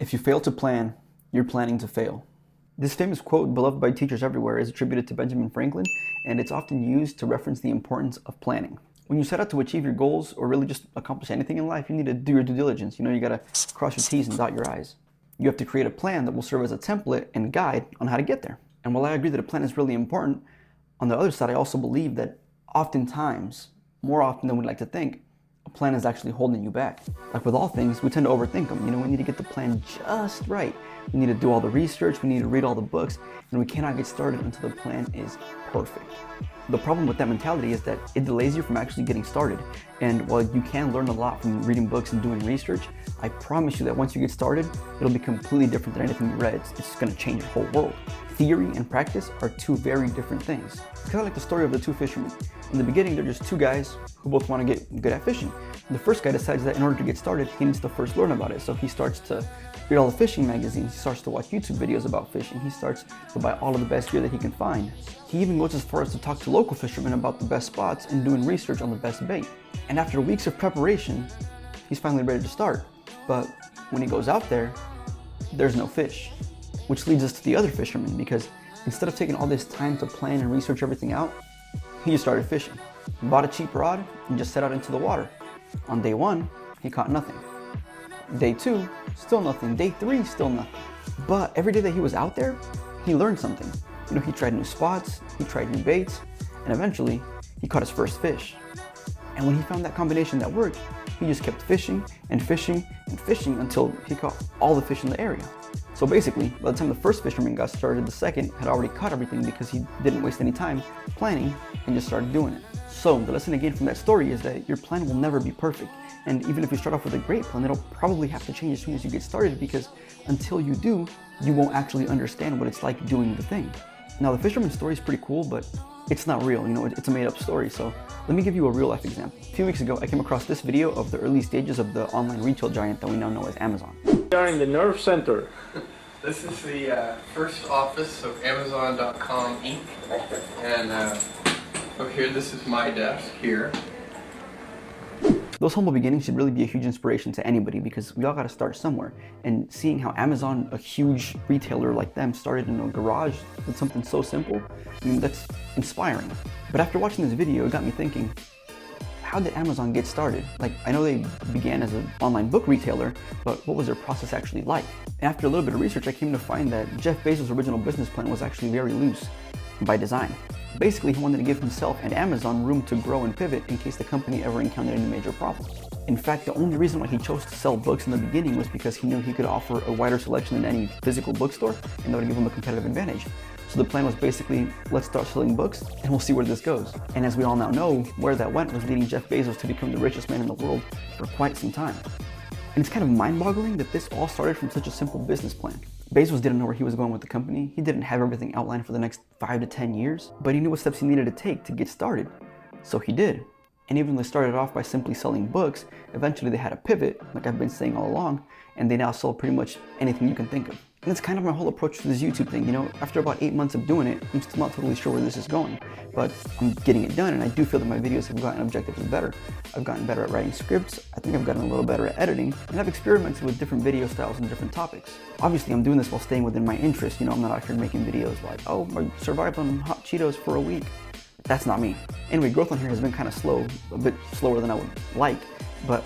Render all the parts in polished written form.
If you fail to plan, you're planning to fail. This famous quote, beloved by teachers everywhere, is attributed to Benjamin Franklin, and it's often used to reference the importance of planning. When you set out to achieve your goals or really just accomplish anything in life, you need to do your due diligence. You gotta cross your T's and dot your I's. You have to create a plan that will serve as a template and guide on how to get there. And while I agree that a plan is really important, on the other side, I also believe that oftentimes, more often than we'd like to think, a plan is actually holding you back. Like with all things, we tend to overthink them. We need to get the plan just right. We need to do all the research, we need to read all the books, and we cannot get started until the plan is perfect. The problem with that mentality is that it delays you from actually getting started. And while you can learn a lot from reading books and doing research, I promise you that once you get started, it'll be completely different than anything you read. It's just gonna change your whole world. Theory and practice are two very different things. It's kind of like the story of the two fishermen. In the beginning, they're just two guys who both want to get good at fishing. The first guy decides that in order to get started, he needs to first learn about it. So he starts to read all the fishing magazines, he starts to watch YouTube videos about fishing, he starts to buy all of the best gear that he can find. He even goes as far as to talk to local fishermen about the best spots and doing research on the best bait. And after weeks of preparation, he's finally ready to start. But when he goes out there, there's no fish. Which leads us to the other fisherman, because instead of taking all this time to plan and research everything out, he just started fishing. He bought a cheap rod and just set out into the water. On day 1, he caught nothing. Day 2, still nothing. Day 3, still nothing. But every day that he was out there, he learned something. He tried new spots, he tried new baits, and eventually he caught his first fish. And when he found that combination that worked, he just kept fishing and fishing and fishing until he caught all the fish in the area. So basically, by the time the first fisherman got started, the second had already caught everything because he didn't waste any time planning and just started doing it. So the lesson again from that story is that your plan will never be perfect. And even if you start off with a great plan, it'll probably have to change as soon as you get started, because until you do, you won't actually understand what it's like doing the thing. Now the fisherman's story is pretty cool, but it's not real, it's a made up story. So let me give you a real life example. A few weeks ago, I came across this video of the early stages of the online retail giant that we now know as Amazon. We are in the nerve center. This is the first office of Amazon.com Inc. And over here, this is my desk here. Those humble beginnings should really be a huge inspiration to anybody, because we all got to start somewhere. And seeing how Amazon, a huge retailer like them, started in a garage with something so simple, that's inspiring. But after watching this video, it got me thinking, how did Amazon get started? I know they began as an online book retailer, but what was their process actually like? And after a little bit of research, I came to find that Jeff Bezos' original business plan was actually very loose by design. Basically, he wanted to give himself and Amazon room to grow and pivot in case the company ever encountered any major problems. In fact, the only reason why he chose to sell books in the beginning was because he knew he could offer a wider selection than any physical bookstore, and that would give him a competitive advantage. So the plan was basically, let's start selling books and we'll see where this goes. And as we all now know, where that went was leading Jeff Bezos to become the richest man in the world for quite some time. And it's kind of mind-boggling that this all started from such a simple business plan. Bezos didn't know where he was going with the company. He didn't have everything outlined for the next 5 to 10 years, but he knew what steps he needed to take to get started. So he did. And even though they started off by simply selling books, eventually they had a pivot, like I've been saying all along, and they now sell pretty much anything you can think of. And that's kind of my whole approach to this YouTube thing. After about 8 months of doing it, I'm still not totally sure where this is going, but I'm getting it done, and I do feel that my videos have gotten objectively better. I've gotten better at writing scripts, I think I've gotten a little better at editing, and I've experimented with different video styles and different topics. Obviously, I'm doing this while staying within my interest. I'm not out here making videos like, oh, I survived on hot Cheetos for a week. That's not me. Anyway, growth on here has been kind of slow, a bit slower than I would like, but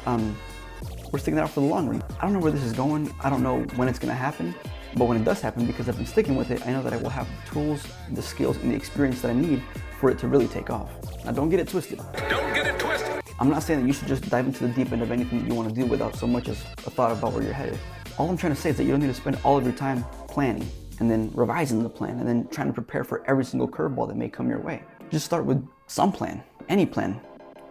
we're sticking it out for the long run. I don't know where this is going, I don't know when it's gonna happen, but when it does happen, because I've been sticking with it, I know that I will have the tools, the skills, and the experience that I need for it to really take off. Now don't get it twisted. Don't get it twisted! I'm not saying that you should just dive into the deep end of anything that you want to do without so much as a thought about where you're headed. All I'm trying to say is that you don't need to spend all of your time planning, and then revising the plan, and then trying to prepare for every single curveball that may come your way. Just start with some plan, any plan.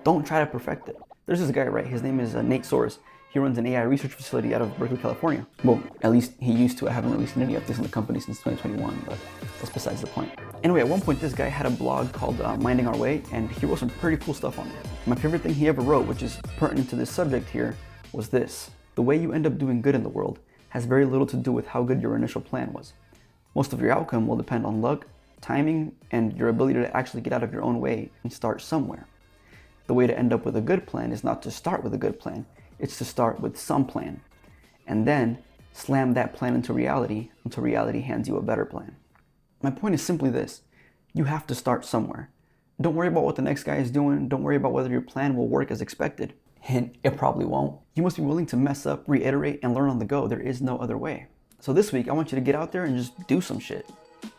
Don't try to perfect it. There's this guy, right? His name is Nate Soares. He runs an AI research facility out of Berkeley, California. Well, at least he used to. I haven't really seen any updates in the company since 2021, but that's besides the point. Anyway, at one point, this guy had a blog called Minding Our Way, and he wrote some pretty cool stuff on there. My favorite thing he ever wrote, which is pertinent to this subject here, was this: the way you end up doing good in the world has very little to do with how good your initial plan was. Most of your outcome will depend on luck, timing, and your ability to actually get out of your own way and start somewhere. The way to end up with a good plan is not to start with a good plan, it's to start with some plan. And then slam that plan into reality until reality hands you a better plan. My point is simply this: you have to start somewhere. Don't worry about what the next guy is doing. Don't worry about whether your plan will work as expected. Hint, it probably won't. You must be willing to mess up, reiterate, and learn on the go. There is no other way. So this week, I want you to get out there and just do some shit.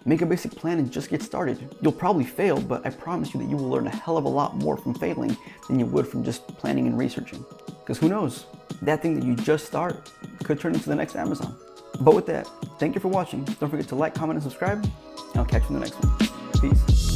Make a basic plan and just get started. You'll probably fail, but I promise you that you will learn a hell of a lot more from failing than you would from just planning and researching. Because who knows, that thing that you just start could turn into the next Amazon. But with that, thank you for watching. Don't forget to like, comment, and subscribe, and I'll catch you in the next one. Peace.